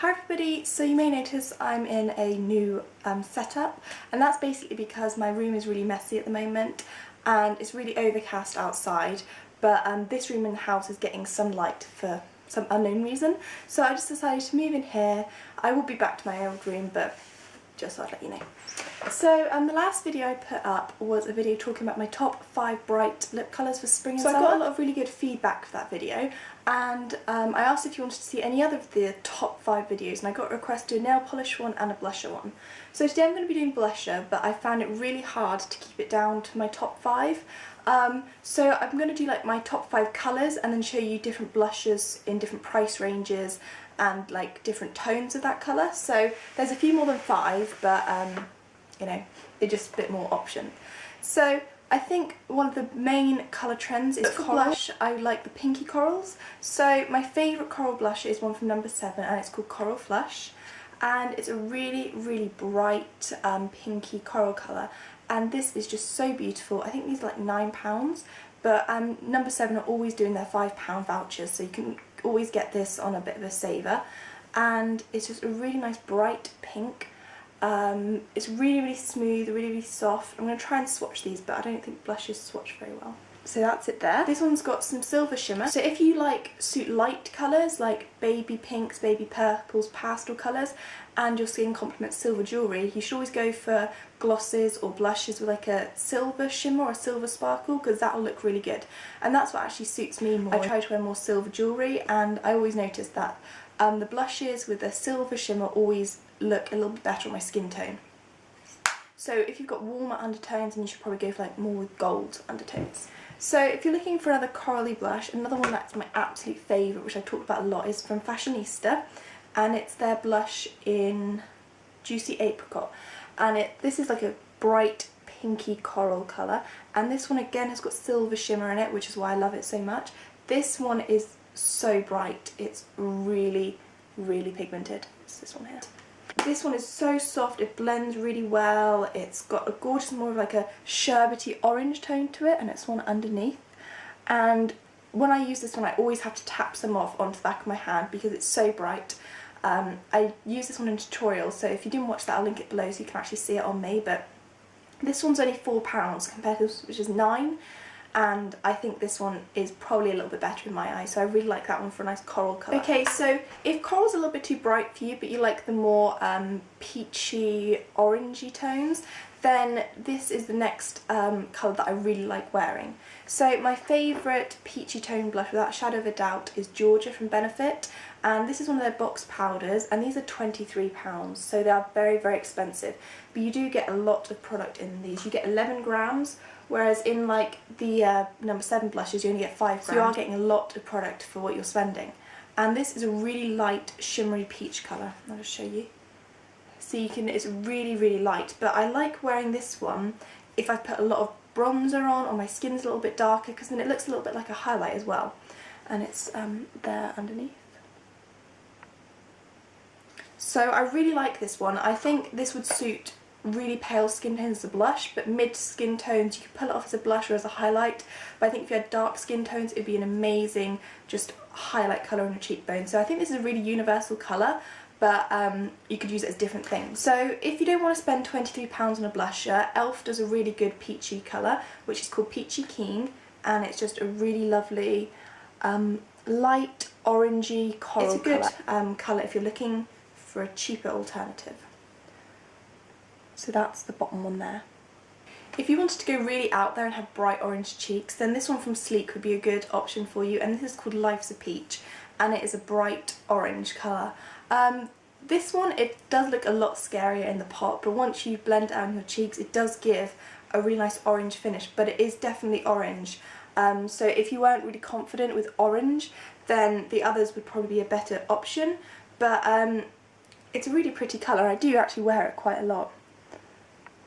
Hi everybody, so you may notice I'm in a new setup, and that's basically because my room is really messy at the moment and it's really overcast outside, but this room in the house is getting sunlight for some unknown reason, so I just decided to move in here. I will be back to my old room, but just thought I'd let you know. So the last video I put up was a video talking about my top 5 bright lip colours for spring and summer. So I got a lot of really good feedback for that video, and I asked if you wanted to see any other of the top 5 videos, and I got a request to do a nail polish one and a blusher one. So today I'm going to be doing blusher, but I found it really hard to keep it down to my top 5. So I'm going to do like my top 5 colours and then show you different blushes in different price ranges and like different tones of that colour. So there's a few more than 5, but you know, they're just a bit more option. So I think one of the main colour trends is coral. Blush, I like the pinky corals. So my favourite coral blush is one from No7 and it's called Coral Flush. And it's a really, really bright pinky coral colour. And this is just so beautiful. I think these are like £9, but No7 are always doing their £5 vouchers, so you can always get this on a bit of a saver. And it's just a really nice bright pink. It's really, really smooth, really, really soft. I'm going to try and swatch these, but I don't think blushes swatch very well. So that's it there. This one's got some silver shimmer. So if you like suit light colours like baby pinks, baby purples, pastel colours, and your skin complements silver jewellery, you should always go for glosses or blushes with like a silver shimmer or a silver sparkle, because that'll look really good. And that's what actually suits me more. I try to wear more silver jewellery, and I always notice that the blushes with the silver shimmer always look a little bit better on my skin tone. So if you've got warmer undertones, then you should probably go for like more with gold undertones. So if you're looking for another corally blush, another one that's my absolute favourite, which I've talked about a lot, is from Fashionista, and it's their blush in Juicy Apricot. And this is like a bright pinky coral colour, and this one again has got silver shimmer in it, which is why I love it so much. This one is so bright, it's really, really pigmented. It's this one here. This one is so soft, it blends really well, it's got a gorgeous, more of like a sherbety orange tone to it, and it's one underneath. And when I use this one, I always have to tap some off onto the back of my hand because it's so bright. I use this one in tutorials, so if you didn't watch that, I'll link it below so you can actually see it on me. But this one's only £4 compared to this, which is £9. And I think this one is probably a little bit better in my eyes, so I really like that one for a nice coral colour. Okay, so if coral's a little bit too bright for you, but you like the more peachy, orangey tones, then this is the next colour that I really like wearing. So my favourite peachy tone blush, without a shadow of a doubt, is Georgia from Benefit, and this is one of their box powders, and these are £23, so they are very, very expensive. But you do get a lot of product in these. You get 11 grams, whereas in like the No7 blushes you only get 5 grams. So you are getting a lot of product for what you're spending. And this is a really light shimmery peach colour. I'll just show you. So you can, it's really, really light, but I like wearing this one if I put a lot of bronzer on or my skin's a little bit darker, because then it looks a little bit like a highlight as well. And it's there underneath. So I really like this one. I think this would suit really pale skin tones as a blush, but mid skin tones you could pull it off as a blush or as a highlight. But I think if you had dark skin tones, it'd be an amazing just highlight colour on your cheekbone. So I think this is a really universal colour, but you could use it as different things. So if you don't want to spend £23 on a blusher, ELF does a really good peachy colour, which is called Peachy Keen, and it's just a really lovely light orangey coral colour. It's a good colour if you're looking for a cheaper alternative. So that's the bottom one there. If you wanted to go really out there and have bright orange cheeks, then this one from Sleek would be a good option for you, and this is called Life's a Peach, and it is a bright orange colour. This one, it does look a lot scarier in the pot, but once you blend it out on your cheeks, it does give a really nice orange finish, but it is definitely orange. So if you weren't really confident with orange, then the others would probably be a better option, but it's a really pretty colour. I do actually wear it quite a lot.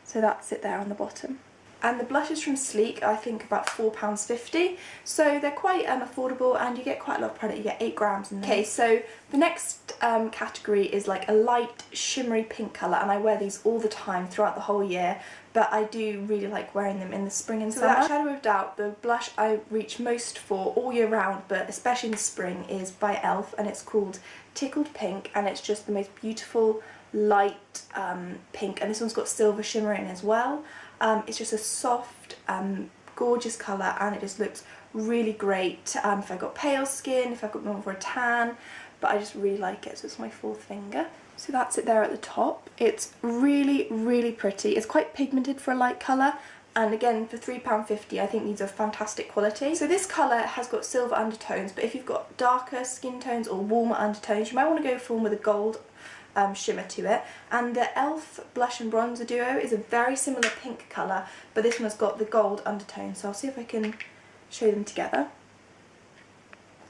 So that's it there on the bottom. And the blushes from Sleek are, I think, about £4.50, so they're quite affordable, and you get quite a lot of product. You get 8 grams in there. Okay, so the next category is like a light shimmery pink colour, and I wear these all the time throughout the whole year, but I do really like wearing them in the spring and summer. So without shadow of doubt, the blush I reach most for all year round, but especially in the spring, is by e.l.f. and it's called Tickled Pink, and it's just the most beautiful light pink, and this one's got silver shimmer in as well. It's just a soft, gorgeous colour, and it just looks really great if I've got pale skin, if I've got more for a tan, but I just really like it, so it's my fourth finger. So that's it there at the top. It's really, really pretty. It's quite pigmented for a light colour, and again, for £3.50, I think these are fantastic quality. So this colour has got silver undertones, but if you've got darker skin tones or warmer undertones, you might want to go for one with a gold shimmer to it. And the e.l.f. blush and bronzer duo is a very similar pink colour, but this one has got the gold undertone, so I'll see if I can show them together.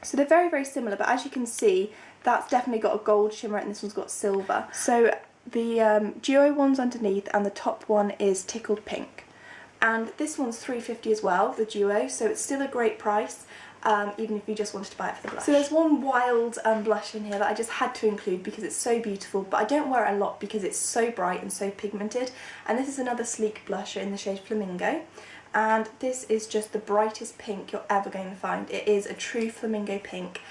So they're very, very similar, but as you can see, that's definitely got a gold shimmer and this one's got silver. So the duo one's underneath and the top one is Tickled Pink. And this one's £3.50 as well, the duo, so it's still a great price. Even if you just wanted to buy it for the blush. So there's one wild blush in here that I just had to include because it's so beautiful, but I don't wear it a lot because it's so bright and so pigmented. And this is another Sleek blusher in the shade Flamingo, and this is just the brightest pink you're ever going to find. It is a true flamingo pink.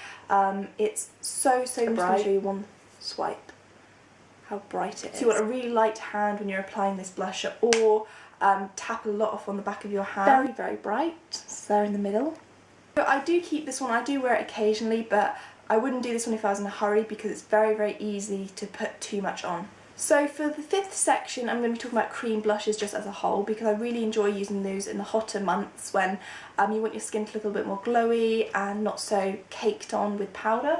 It's so bright. I'm just going to show you one swipe how bright it is. So you want a really light hand when you're applying this blusher, or tap a lot off on the back of your hand. Very, very bright. It's there in the middle. So I do keep this one, I do wear it occasionally, but I wouldn't do this one if I was in a hurry because it's very, very easy to put too much on. So for the fifth section, I'm going to be talking about cream blushes just as a whole, because I really enjoy using those in the hotter months when you want your skin to look a little bit more glowy and not so caked on with powder.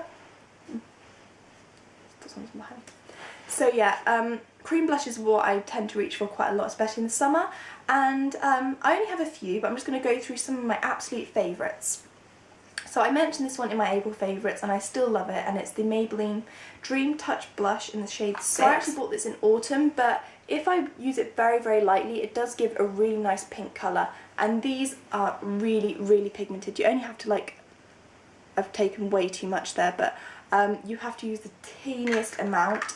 So yeah, cream blushes are what I tend to reach for quite a lot, especially in the summer, and I only have a few, but I'm just going to go through some of my absolute favourites. So I mentioned this one in my April favourites and I still love it, and it's the Maybelline Dream Touch Blush in the shade 6. So I actually bought this in autumn, but if I use it very, very lightly, it does give a really nice pink colour, and these are really, really pigmented. You only have to, like, I've taken way too much there, but you have to use the teeniest amount.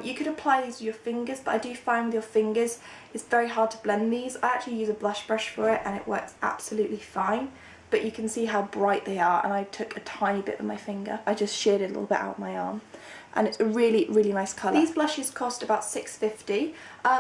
You could apply these with your fingers, but I do find with your fingers it's very hard to blend these. I actually use a blush brush for it and it works absolutely fine, but you can see how bright they are, and I took a tiny bit with my finger. I just sheared it a little bit out my arm, and it's a really, really nice colour. These blushes cost about £6.50,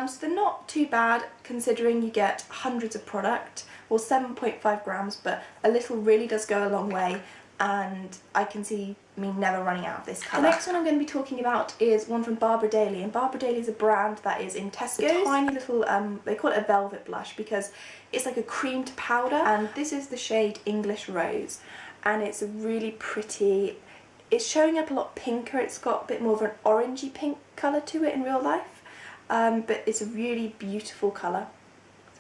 so they're not too bad considering you get hundreds of product, or 7.5 grams, but a little really does go a long way, and I can see me never running out of this colour. The next one I'm going to be talking about is one from Barbara Daly, and Barbara Daly is a brand that is in Tesco. A tiny little, they call it a velvet blush because it's like a creamed powder, and this is the shade English Rose, and it's really pretty. It's showing up a lot pinker, it's got a bit more of an orangey pink colour to it in real life, but it's a really beautiful colour.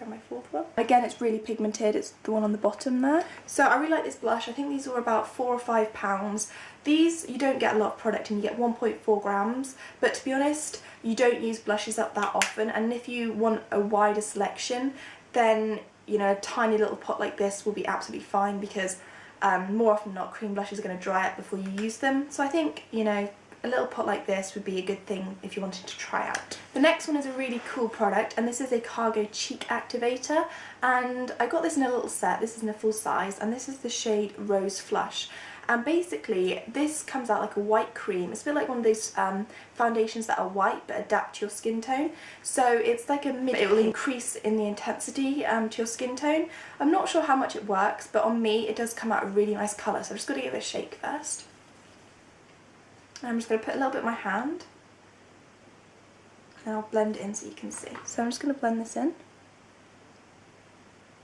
My fourth one. Again, it's really pigmented, it's the one on the bottom there. So I really like this blush. I think these are about £4 or £5. These, you don't get a lot of product and you get 1.4 grams, but to be honest, you don't use blushes up that often, and if you want a wider selection, then, you know, a tiny little pot like this will be absolutely fine, because more often than not, cream blushes are going to dry up before you use them. So I think, you know, a little pot like this would be a good thing if you wanted to try out. The next one is a really cool product, and this is a Cargo Cheek Activator, and I got this in a little set. This is in a full size, and this is the shade Rose Flush. And basically this comes out like a white cream. It's a bit like one of those foundations that are white but adapt to your skin tone. So it's like a mid, it will increase in the intensity to your skin tone. I'm not sure how much it works, but on me it does come out a really nice colour, so I'm just going to give it a shake first. I'm just going to put a little bit in my hand, and I'll blend it in so you can see. So I'm just going to blend this in,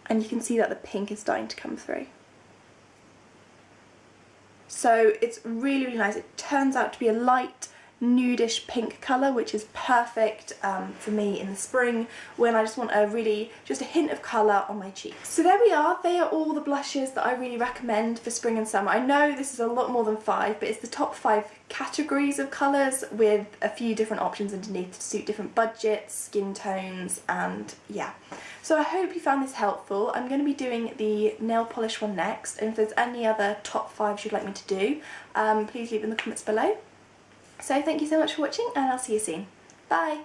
and you can see that the pink is starting to come through. So it's really, really nice. It turns out to be a light nudish pink colour, which is perfect for me in the spring when I just want just a hint of colour on my cheeks. So there we are, they are all the blushes that I really recommend for spring and summer. I know this is a lot more than 5, but it's the top 5 categories of colours with a few different options underneath to suit different budgets, skin tones, and yeah. So I hope you found this helpful. I'm going to be doing the nail polish one next, and if there's any other top 5s you'd like me to do, please leave in the comments below. So thank you so much for watching, and I'll see you soon. Bye!